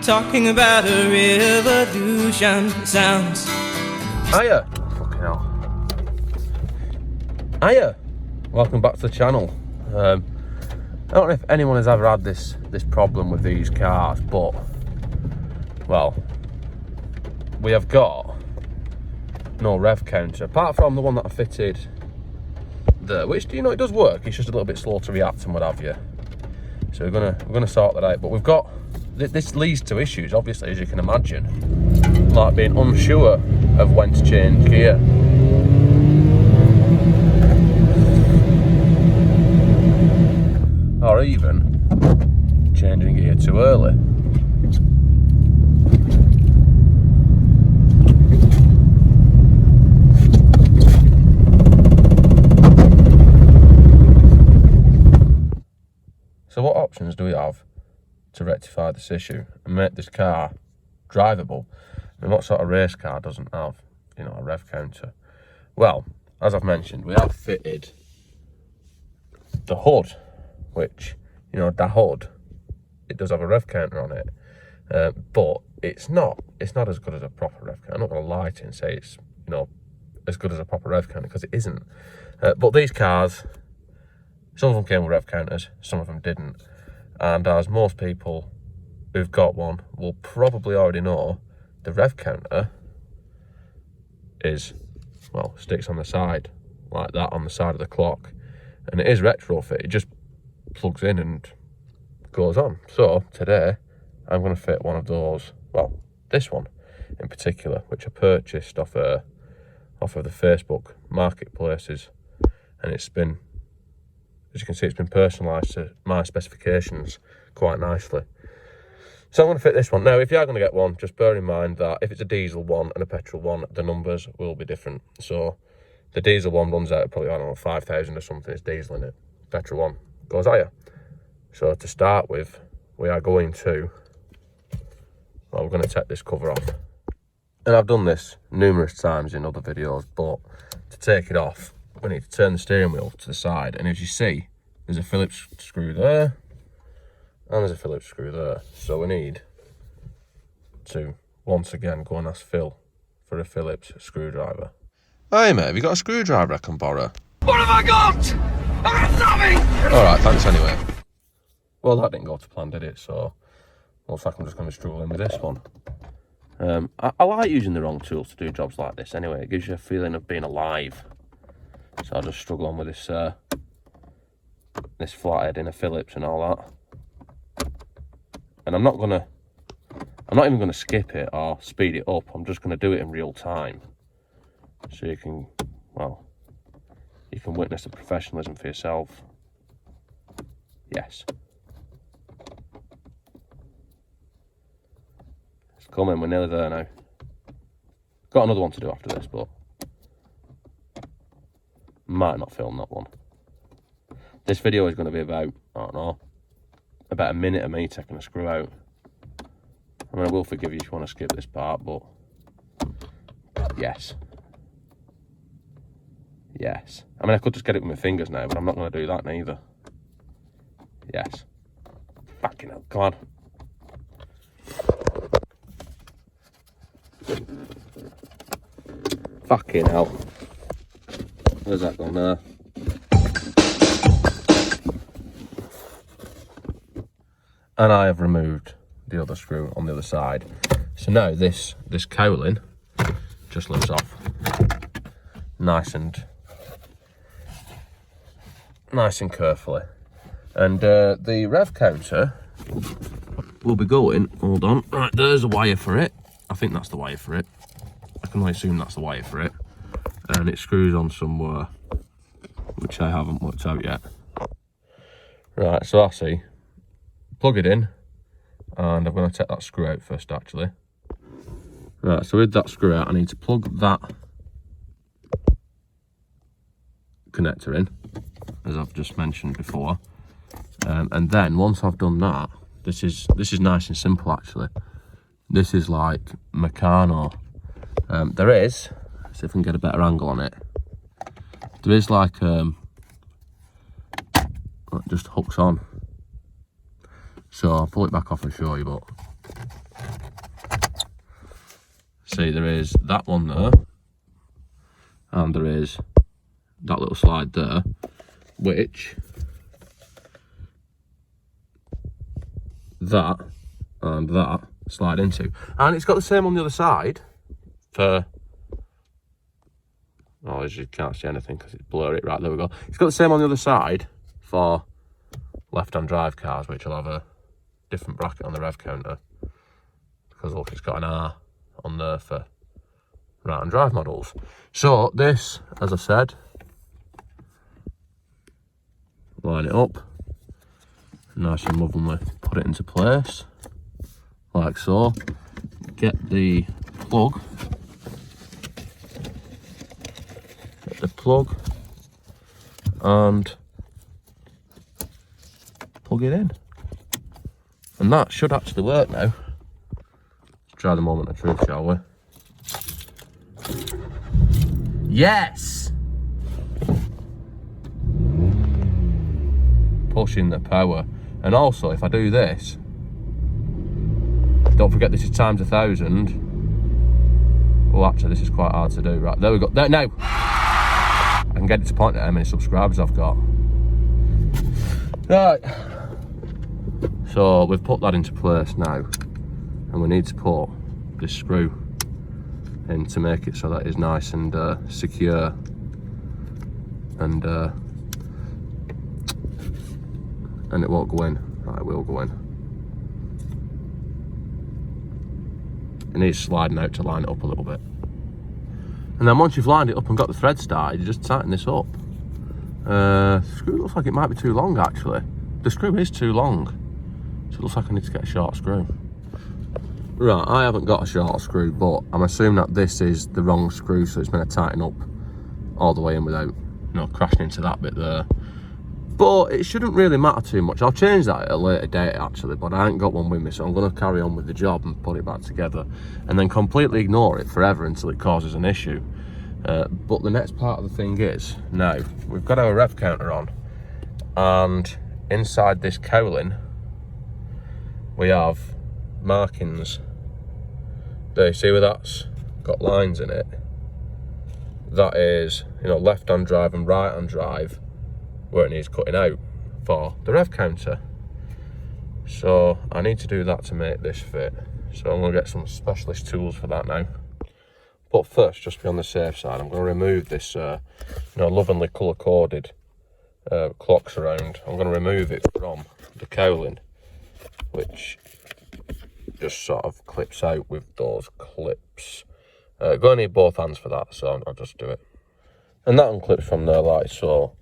talking about a revolution. Sounds. Hiya! Fucking hell. Hiya! Welcome back to the channel. I don't know if anyone has ever had this problem with these cars, but, well, we have got no rev counter, apart from the one that I fitted there, which, you know, it does work, it's just a little bit slow to react and what have you. So we're gonna sort that out, but we've got, this leads to issues, obviously, as you can imagine, like being unsure of when to change gear. Or even changing gear too early. So what options do we have to rectify this issue and make this car drivable? I mean, what sort of race car doesn't have, you know, a rev counter? Well, as I've mentioned, we have fitted the hood, which, you know, the hood, it does have a rev counter on it, but it's not as good as a proper rev counter. I'm not going to lie to you and say it's, you know, as good as a proper rev counter, because it isn't. But these cars, some of them came with rev counters, some of them didn't. And as most people who've got one will probably already know, the rev counter is, well, sticks on the side, like that, on the side of the clock. And it is retrofit, it just plugs in and goes on. So today, I'm going to fit one of those, well, this one in particular, which I purchased off of the Facebook marketplaces. And it's been, as you can see, it's been personalised to my specifications quite nicely. So I'm going to fit this one. Now, if you are going to get one, just bear in mind that if it's a diesel one and a petrol one, the numbers will be different. So the diesel one runs out at probably, I don't know, 5,000 or something. It's diesel in it. Petrol one goes higher. So to start with, we are going to, well, we're going to take this cover off. And I've done this numerous times in other videos, but to take it off, we need to turn the steering wheel to the side, and as you see, there's a Phillips screw there and there's a Phillips screw there, so we need to once again go and ask Phil for a Phillips screwdriver. Hey mate, have you got a screwdriver I can borrow? What have I got? I've got nothing! Alright, thanks anyway. Well, that didn't go to plan, did it? So looks like I'm just going to be struggling with this one. I like using the wrong tools to do jobs like this anyway. It gives you a feeling of being alive. So I'll just struggle on with this this flathead in a Phillips and all that. And I'm not even gonna skip it or speed it up. I'm just gonna do it in real time, so you can, well, you can witness the professionalism for yourself. Yes. It's coming. We're nearly there now. Got another one to do after this, but might not film that one. This video is going to be about, I don't know, about a minute of me taking a screw out. I mean, I will forgive you if you want to skip this part, but yes. Yes. I mean, I could just get it with my fingers now, but I'm not going to do that neither. Yes. Fucking hell, come on. Fucking hell. Where's that gone there? And I have removed the other screw on the other side. So now this cowling just lifts off. Nice and carefully. And the rev counter will be going, hold on, right, there's a wire for it. I think that's the wire for it. I can only assume that's the wire for it. And it screws on somewhere, which I haven't worked out yet. Right, so I see. Plug it in, and I'm going to take that screw out first, actually. Right, so with that screw out, I need to plug that connector in, as I've just mentioned before. And then once I've done that, this is nice and simple, actually. This is like Meccano. There is, see if we can get a better angle on it. There is like it just hooks on. So I'll pull it back off and show you, but see there is that one there, and there is that little slide there, which that and that slide into. And it's got the same on the other side for, oh, as you can't see anything because it's blurry. Right, there we go. It's got the same on the other side for left-hand drive cars, which will have a different bracket on the rev counter. Because look, it's got an R on there for right-hand drive models. So this, as I said, line it up, nice and lovingly put it into place, like so. Get the plug, and plug it in. And that should actually work now. Let's try the moment of truth, shall we? Yes! Pushing the power. And also, if I do this, don't forget this is times 1,000. Oh, actually, this is quite hard to do. Right, there we go. There, now! I can get it to point at how many subscribers I've got. Right. So, we've put that into place now. And we need to put this screw in to make it so that it's nice and secure. And it won't go in. Right, it will go in. It needs sliding out to line it up a little bit. And then once you've lined it up and got the thread started, you just tighten this up. The screw looks like it might be too long actually. The screw is too long. So it looks like I need to get a short screw. Right, I haven't got a short screw, but I'm assuming that this is the wrong screw, so it's going to tighten up all the way in without, you know, crashing into that bit there. But it shouldn't really matter too much. I'll change that at a later date actually, but I ain't got one with me, so I'm going to carry on with the job and put it back together and then completely ignore it forever until it causes an issue. But the next part of the thing is, now we've got our rev counter on, and inside this cowling we have markings. There, you see where that's got lines in it? That is, you know, left-hand drive and right-hand drive, where it needs cutting out for the rev counter. So I need to do that to make this fit. So I'm going to get some specialist tools for that now. But first, just to be on the safe side, I'm going to remove this, you know, lovingly colour-coded clock surround. I'm going to remove it from the cowling, which just sort of clips out with those clips. Going to need both hands for that, so I'll just do it. And that unclips from there like so.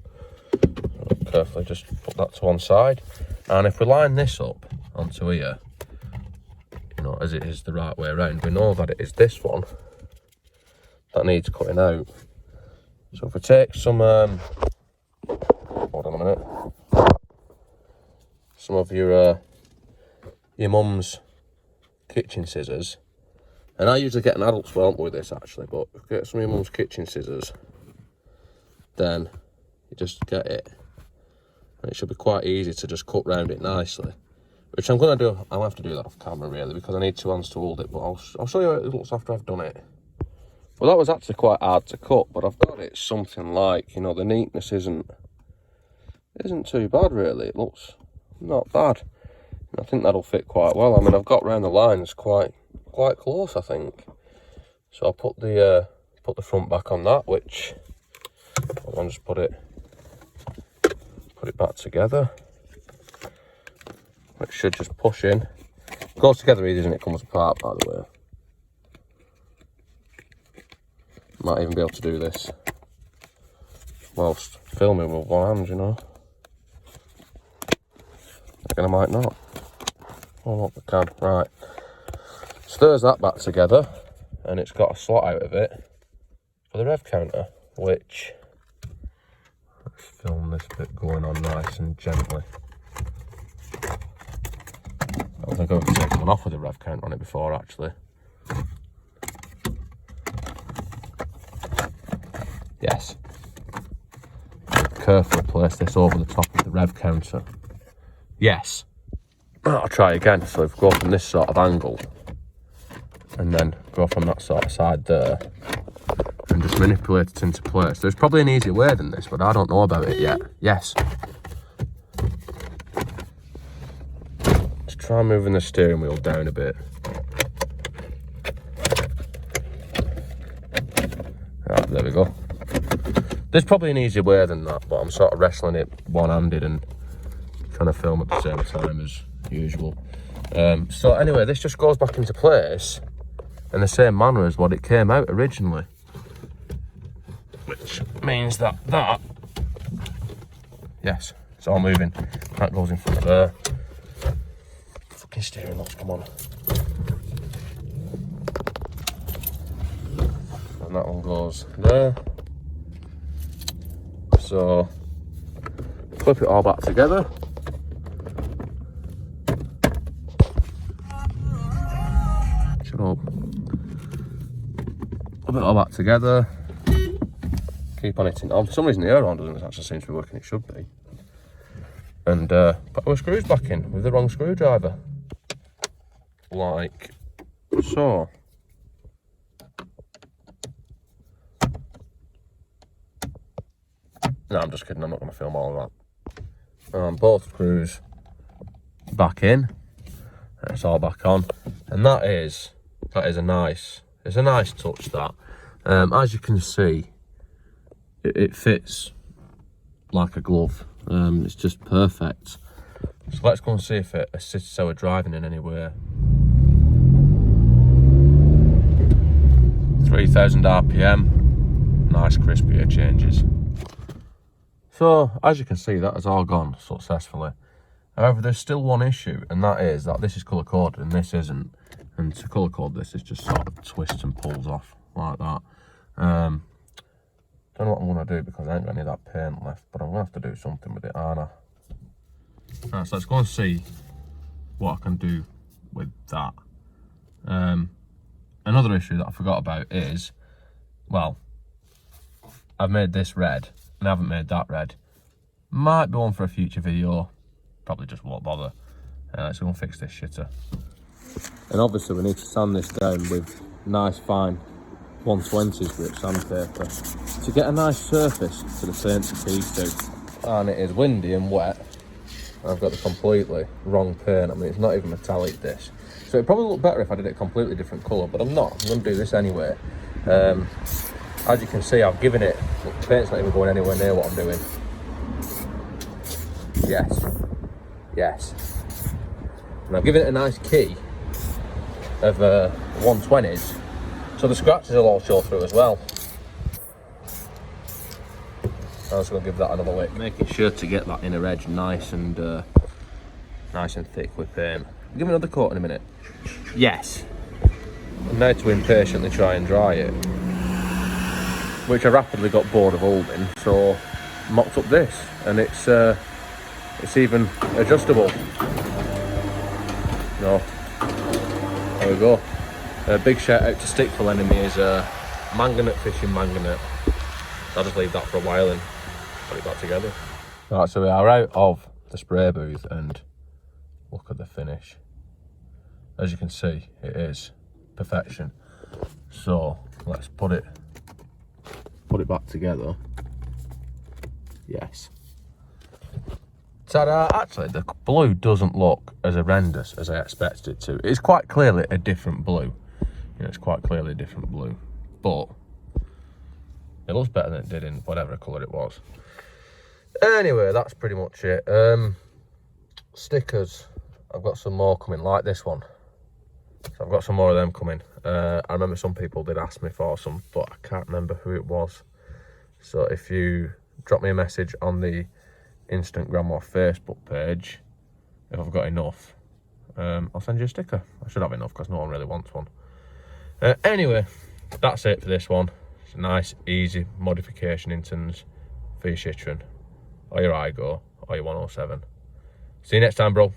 Carefully just put that to one side. And if we line this up onto here, you know, as it is the right way around, we know that it is this one that needs cutting out. So if we take some, hold on a minute, some of your mum's kitchen scissors, and I usually get an adult's whelp with this actually, but if you get some of your mum's kitchen scissors, then you just get it, and it should be quite easy to just cut round it nicely, which I'm going to do. I'll have to do that off camera really, because I need two hands to hold it, but I'll show you how it looks after I've done it. Well, that was actually quite hard to cut, but I've got it something like, you know, the neatness isn't too bad really. It looks not bad. I think that'll fit quite well. I mean, I've got round the lines quite close, I think. So I'll put the front back on that, which I'll just put it back together. It should just push in. It goes together easy and it comes apart, by the way. Might even be able to do this whilst filming with one hand, you know. Again, I might not. Oh, look, I can. Right. So there's that back together, and it's got a slot out of it for the rev counter, which, let's film this bit going on nice and gently. I don't think I've ever taken one off with the rev counter on it before, actually. Yes. Carefully place this over the top of the rev counter. Yes. I'll try again. So if we go from this sort of angle, and then go from that sort of side there and just manipulate it into place. There's probably an easier way than this, but I don't know about it yet. Yes. Let's try moving the steering wheel down a bit. Right, there we go. There's probably an easier way than that, but I'm sort of wrestling it one-handed and trying to film at the same time as usual. So anyway, this just goes back into place in the same manner as what it came out originally. Which means that, yes, it's all moving. That goes in front there. Fucking steering wheels, come on. And that one goes there. So, flip it all back together. Shut up. Flip it all back together. Keep on hitting. Oh, for some reason the air horn doesn't actually seem to be working, it should be. And put our screws back in with the wrong screwdriver. Like so. No, I'm just kidding, I'm not going to film all of that. Both screws back in. It's all back on. And that is a nice touch, that. As you can see, it fits like a glove. It's just perfect. So let's go and see if it assists our driving in any way. 3000 RPM, nice crisp gear changes. So as you can see, that has all gone successfully. However, there's still one issue, and that is that this is colour coded and this isn't. And to colour code this, it just sort of twists and pulls off like that. Don't know what I'm going to do because I ain't got any of that paint left, but I'm going to have to do something with it, aren't I? Right, so let's go and see what I can do with that. Another issue that I forgot about is, well, I've made this red and I haven't made that red. Might be one for a future video, probably just won't bother. Let's go and fix this shitter. And obviously we need to sand this down with nice fine 120s grit sandpaper to get a nice surface for the paint to piece to. And it is windy and wet. I've got the completely wrong paint. I mean, it's not even metallic, this. So it'd probably look better if I did it a completely different colour, but I'm not. I'm going to do this anyway. As you can see, I've given it, look, the paint's not even going anywhere near what I'm doing. Yes. Yes. And I've given it a nice key of 120s, so the scratches will all show through as well. I'm just going to give that another lick. Making sure to get that inner edge nice and thick with paint. Give me another coat in a minute. Yes. I'm now to impatiently try and dry it, which I rapidly got bored of holding, so mocked up this, and it's even adjustable. No. There we go. Big shout out to Stick for lending me his manganate fishing manganate. I'll just leave that for a while and put it back together. Right, so we are out of the spray booth and look at the finish. As you can see, it is perfection. So let's put it back together. Yes. Ta-da! Actually, the blue doesn't look as horrendous as I expected it to. It's quite clearly a different blue. You know, it's quite clearly a different blue, but it looks better than it did in whatever colour it was. Anyway, that's pretty much it. Stickers, I've got some more coming, like this one. So I've got some more of them coming. I remember some people did ask me for some, but I can't remember who it was. So if you drop me a message on the Instagram or Facebook page, if I've got enough, I'll send you a sticker. I should have enough because no one really wants one. Anyway, that's it for this one. It's a nice, easy modification in tons for your Citroen, or your Aygo, or your 107. See you next time, bro.